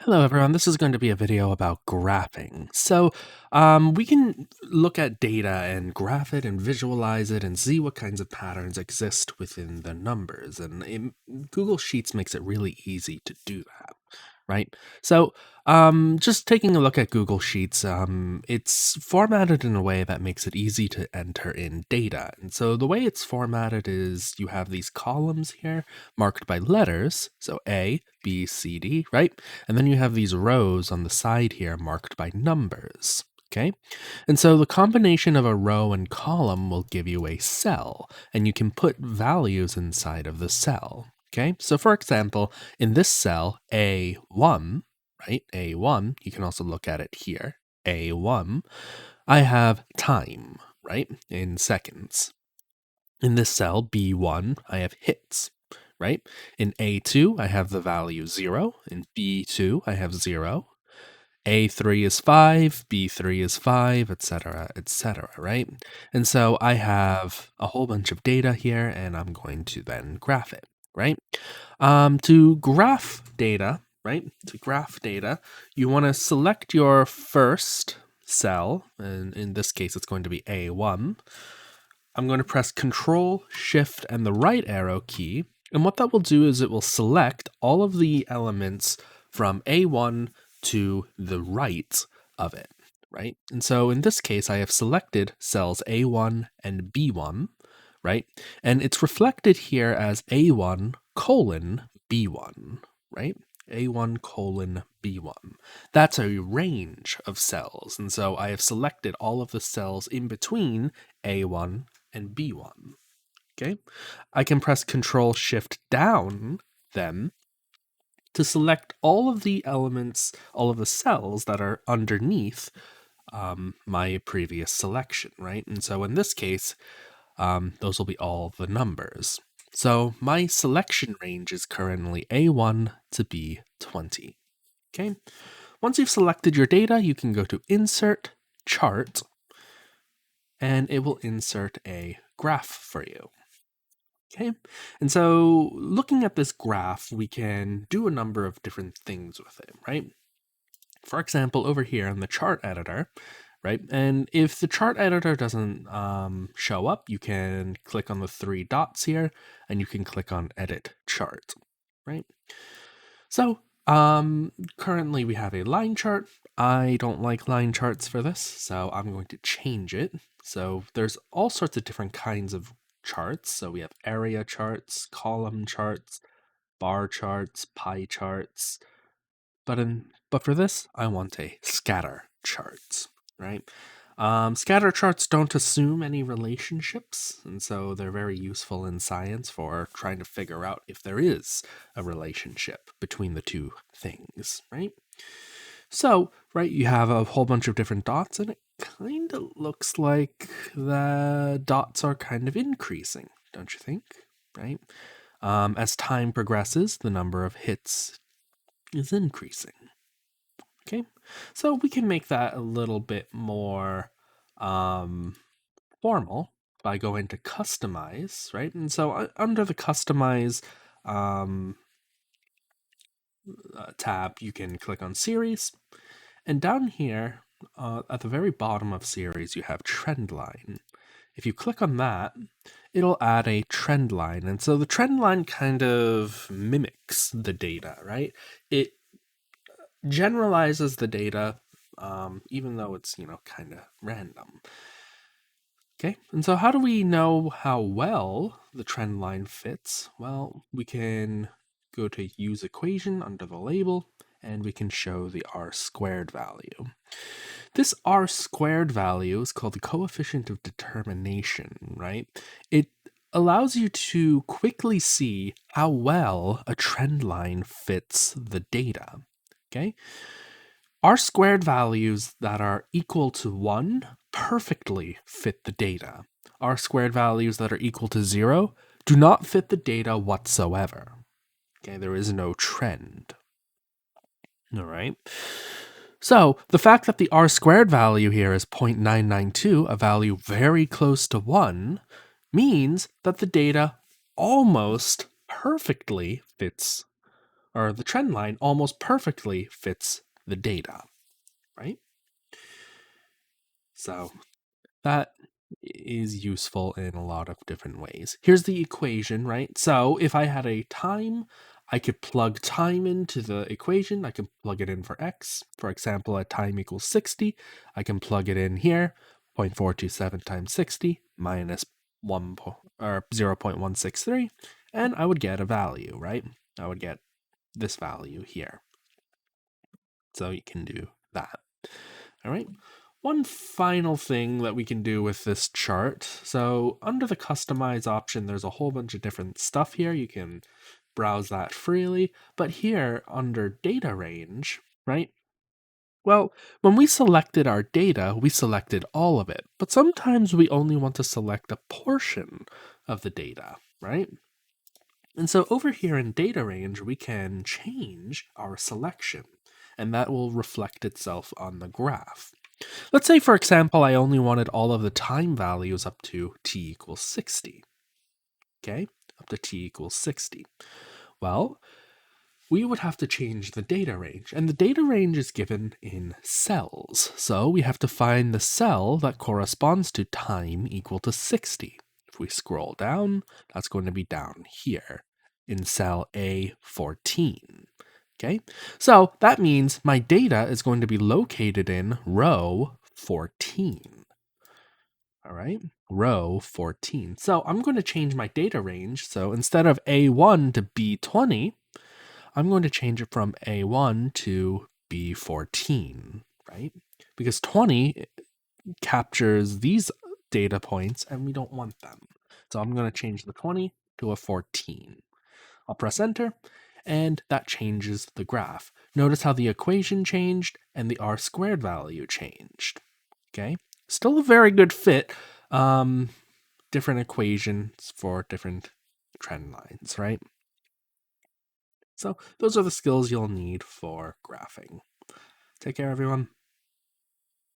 Hello everyone, this is going to be a video about graphing. We can look at data and graph it and visualize it and see what kinds of patterns exist within the numbers. Google Sheets makes it really easy to do that, right? Just taking a look at Google Sheets, it's formatted in a way that makes it easy to enter in data. And so the way it's formatted is you have these columns here marked by letters, so A, B, C, D, right? And then you have these rows on the side here marked by numbers. Okay, and so the combination of a row and column will give you a cell, and you can put values inside of the cell. Okay, so for example, in this cell, A1, right, A1, you can also look at it here, A1, I have time, right, in seconds. In this cell, B1, I have hits, right? In A2, I have the value 0. In B2, I have 0. A3 is 5, B3 is 5, etc., right? And so I have a whole bunch of data here, and I'm going to then graph it, right? To graph data, right? To graph data, you want to select your first cell, and in this case, it's going to be A1. I'm going to press Control, Shift, and the right arrow key. And what that will do is it will select all of the elements from A1 to the right of it, right? And so in this case, I have selected cells A1 and B1, right? And it's reflected here as A1 colon B1, right? A1 colon B1. That's a range of cells. And so I have selected all of the cells in between A1 and B1. Okay, I can press Control Shift down then to select all of the elements, all of the cells that are underneath my previous selection, right? And so in this case, those will be all the numbers. So my selection range is currently A1 to B20. Okay, once you've selected your data, you can go to Insert, Chart, and it will insert a graph for you. Okay, and so looking at this graph, we can do a number of different things with it, right? For example, over here in the chart editor, right? And if the chart editor doesn't show up, you can click on the three dots here and you can click on Edit Chart, right? So currently we have a line chart. I don't like line charts for this, so I'm going to change it. So there's all sorts of different kinds of charts. So we have area charts, column charts, bar charts, pie charts. But for this, I want a scatter chart, right? Scatter charts don't assume any relationships, and so they're very useful in science for trying to figure out if there is a relationship between the two things, right? So, right, you have a whole bunch of different dots, and it kind of looks like the dots are kind of increasing, don't you think? Right? As time progresses, the number of hits is increasing. Okay, so we can make that a little bit more formal by going to customize, right? And so under the customize tab, you can click on series, and down here at the very bottom of series, you have trend line. If you click on that, it'll add a trend line. And so the trend line kind of mimics the data, right? It generalizes the data, even though it's, kind of random. Okay, and so how do we know how well the trend line fits? Well, we can go to use equation under the label, and we can show the r squared value. This r squared value is called the coefficient of determination, right? It allows you to quickly see how well a trend line fits the data. Okay, r squared values that are equal to 1 perfectly fit the data. R squared values that are equal to 0 do not fit the data whatsoever. Okay, there is no trend. All right. So the fact that the r squared value here is 0.992, a value very close to 1, means that the data almost perfectly fits or the trend line almost perfectly fits the data, right? So that is useful in a lot of different ways. Here's the equation, right? So if I had a time, I could plug time into the equation. I can plug it in for x. For example, at time equals 60, I can plug it in here. 0.427 times 60 minus 0.163, and I would get a value, right? I would get this value here. So you can do that. All right. One final thing that we can do with this chart. So under the customize option, there's a whole bunch of different stuff here. You can browse that freely. But here under data range, right? Well, when we selected our data, we selected all of it. But sometimes we only want to select a portion of the data, right? And so over here in data range, we can change our selection, and that will reflect itself on the graph. Let's say, for example, I only wanted all of the time values up to t equals 60. Okay, up to t equals 60. Well, we would have to change the data range, and the data range is given in cells. So we have to find the cell that corresponds to time equal to 60. If we scroll down, that's going to be down here in cell A14. Okay, so that means my data is going to be located in row 14. All right, row 14. So I'm going to change my data range. So instead of A1 to B20, I'm going to change it from A1 to B14, right? Because 20 captures these data points and we don't want them. So I'm going to change the 20 to a 14. I'll press enter, and that changes the graph. Notice how the equation changed and the r squared value changed. Okay, still a very good fit. Different equations for different trend lines, right? So those are the skills you'll need for graphing. Take care, everyone.